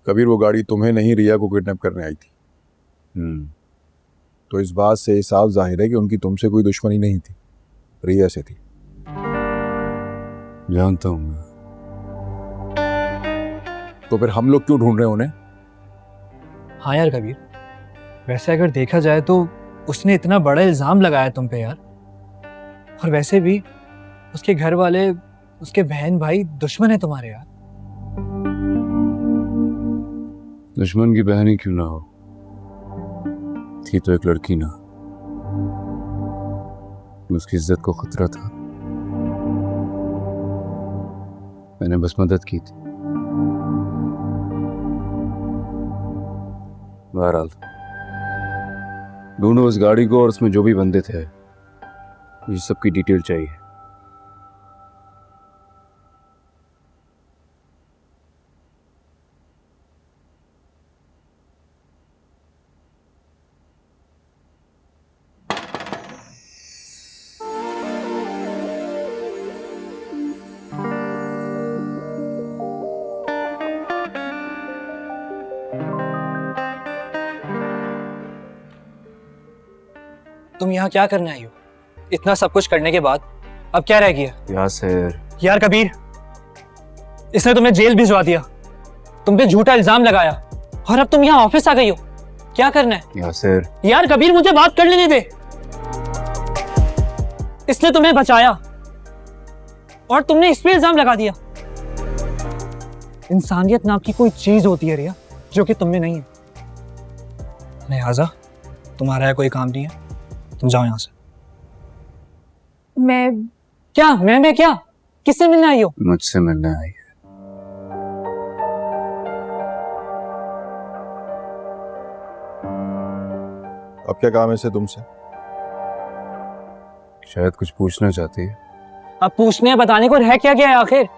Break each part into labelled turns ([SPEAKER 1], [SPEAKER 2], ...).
[SPEAKER 1] कबीर वो गाड़ी तुम्हें नहीं रिया को किडनैप करने आई थी। तो इस बात से साफ जाहिर है कि उनकी तुमसे कोई दुश्मनी नहीं थी, रिया से थी।
[SPEAKER 2] जानता हूं मैं।
[SPEAKER 1] तो फिर हम लोग क्यों ढूंढ रहे हैं उन्हें?
[SPEAKER 3] हाँ यार कबीर, वैसे अगर देखा जाए तो उसने इतना बड़ा इल्जाम लगाया तुम पे यार, और वैसे भी उसके घर वाले, उसके बहन भाई दुश्मन है तुम्हारे यार।
[SPEAKER 2] दुश्मन की बहन ही क्यों ना हो, थी तो एक लड़की ना। उसकी इज्जत को खतरा था, मैंने बस मदद की थी। बहरहाल ढूंढो उस गाड़ी को और उसमें जो भी बंदे थे, मुझे सबकी डिटेल चाहिए।
[SPEAKER 3] तुम यहाँ क्या करने आई हो? इतना सब कुछ करने के बाद अब क्या रह गया?
[SPEAKER 2] यासिर,
[SPEAKER 3] यार कबीर, इसने तुम्हें जेल भिजवा दिया, तुम पे झूठा इल्जाम लगाया, और अब तुम यहाँ ऑफिस आ गई हो। क्या करना है?
[SPEAKER 2] यासिर,
[SPEAKER 3] यार कबीर, मुझे बात कर लेने दे। इसने तुम्हें बचाया और तुमने इस पे इल्जाम लगा दिया। इंसानियत नाम की कोई चीज होती है रिया, जो कि तुम में नहीं है। लिहाजा तुम्हारा कोई काम नहीं है, तुम जाओ यहां से।
[SPEAKER 4] मैं
[SPEAKER 3] क्या? किससे मिलने आई हो?
[SPEAKER 2] मुझसे मिलने आई है।
[SPEAKER 1] अब क्या काम है इसे तुमसे?
[SPEAKER 2] शायद कुछ पूछना चाहती है।
[SPEAKER 3] अब पूछने बताने को रह क्या गया है आखिर?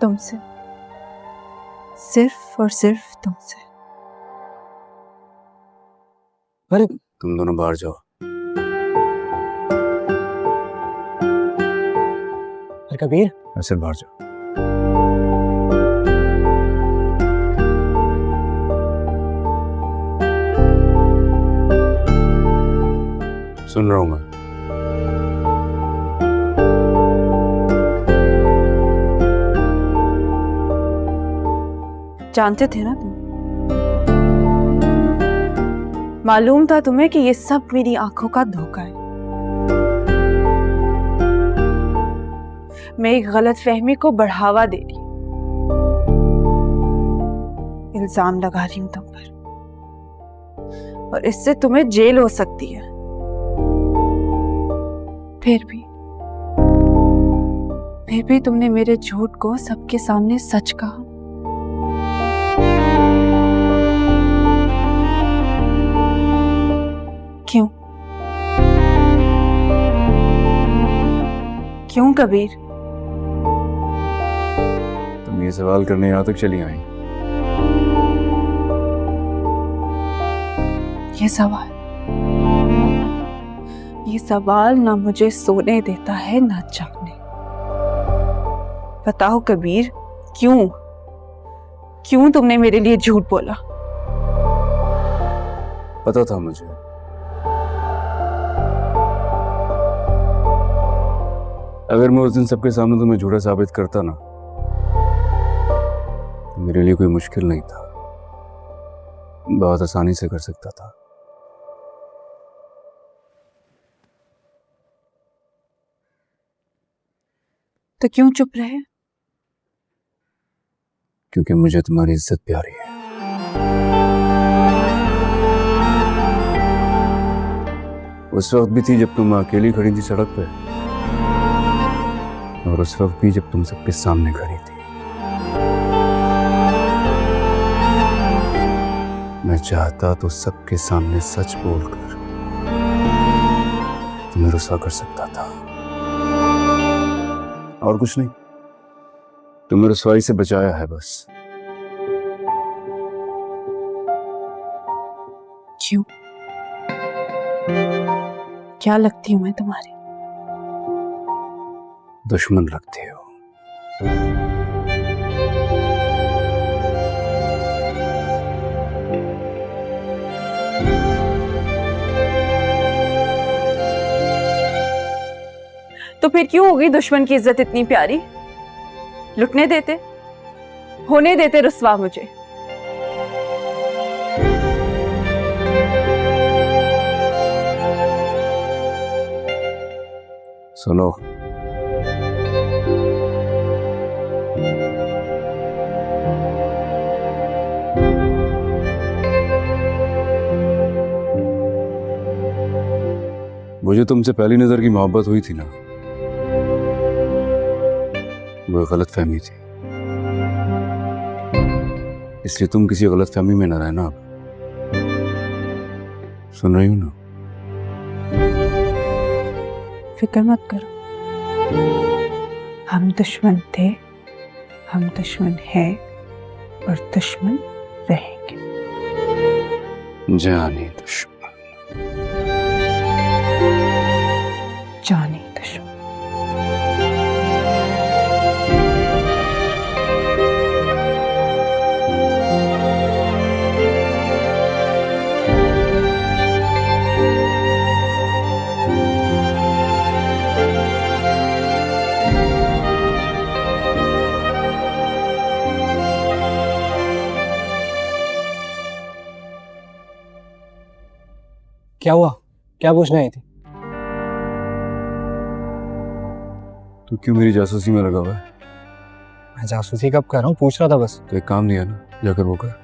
[SPEAKER 4] तुमसे, सिर्फ और सिर्फ तुमसे।
[SPEAKER 3] अरे
[SPEAKER 2] तुम दोनों बाहर जाओ।
[SPEAKER 3] कबीर,
[SPEAKER 2] यासिर बाहर जाओ। सुन रहा हूं मैं।
[SPEAKER 4] जानते थे ना तुम? मालूम था तुम्हें कि ये सब मेरी आंखों का धोखा है। मैं एक गलत फहमी को बढ़ावा दे रही हूं, इल्जाम लगा रही हूं तुम पर, और इससे तुम्हें जेल हो सकती है। फिर भी तुमने मेरे झूठ को सबके सामने सच कहा। क्यों कबीर?
[SPEAKER 2] तुम ये सवाल करने यहाँ तक चली आई?
[SPEAKER 4] ये सवाल ना मुझे सोने देता है ना जागने। बताओ कबीर, क्यों तुमने मेरे लिए झूठ बोला?
[SPEAKER 2] पता था मुझे। अगर मैं उस दिन सबके सामने तुम्हें झूठा साबित करता ना, तो मेरे लिए कोई मुश्किल नहीं था, बहुत आसानी से कर सकता था।
[SPEAKER 4] तो क्यों चुप रहे?
[SPEAKER 2] क्योंकि मुझे तुम्हारी इज्जत प्यारी है। उस वक्त भी थी जब तुम अकेली खड़ी थी सड़क पे, और उस वक्त भी जब तुम सबके सामने खड़ी थी। मैं चाहता तो सबके सामने सच बोलकर तुम्हें रुस्वा कर सकता था, और कुछ नहीं। तुम्हें रुस्वाई से बचाया है बस।
[SPEAKER 4] क्यों? क्या लगती हूं मैं तुम्हारी?
[SPEAKER 2] दुश्मन लगते हो।
[SPEAKER 4] तो फिर क्यों हो गई दुश्मन की इज्जत इतनी प्यारी? लुटने देते, होने देते रुस्वा मुझे।
[SPEAKER 2] सुनो, मुझे तुमसे पहली नजर की मोहब्बत हुई थी ना, वो गलत फहमी थी, इसलिए तुम किसी गलत फहमी में न रहना। अब सुन रही हो ना?
[SPEAKER 4] फिक्र मत करो, हम दुश्मन थे, हम दुश्मन हैं और दुश्मन रहेंगे।
[SPEAKER 2] जानी दुश्मन।
[SPEAKER 4] जानी दुश्मन।
[SPEAKER 3] क्या हुआ? क्या पूछना आई थी?
[SPEAKER 2] तू क्यों मेरी जासूसी में लगा हुआ है?
[SPEAKER 3] मैं जासूसी कब कर रहा हूँ, पूछ रहा था बस।
[SPEAKER 2] तो एक काम दिया ना, जाकर वो कर।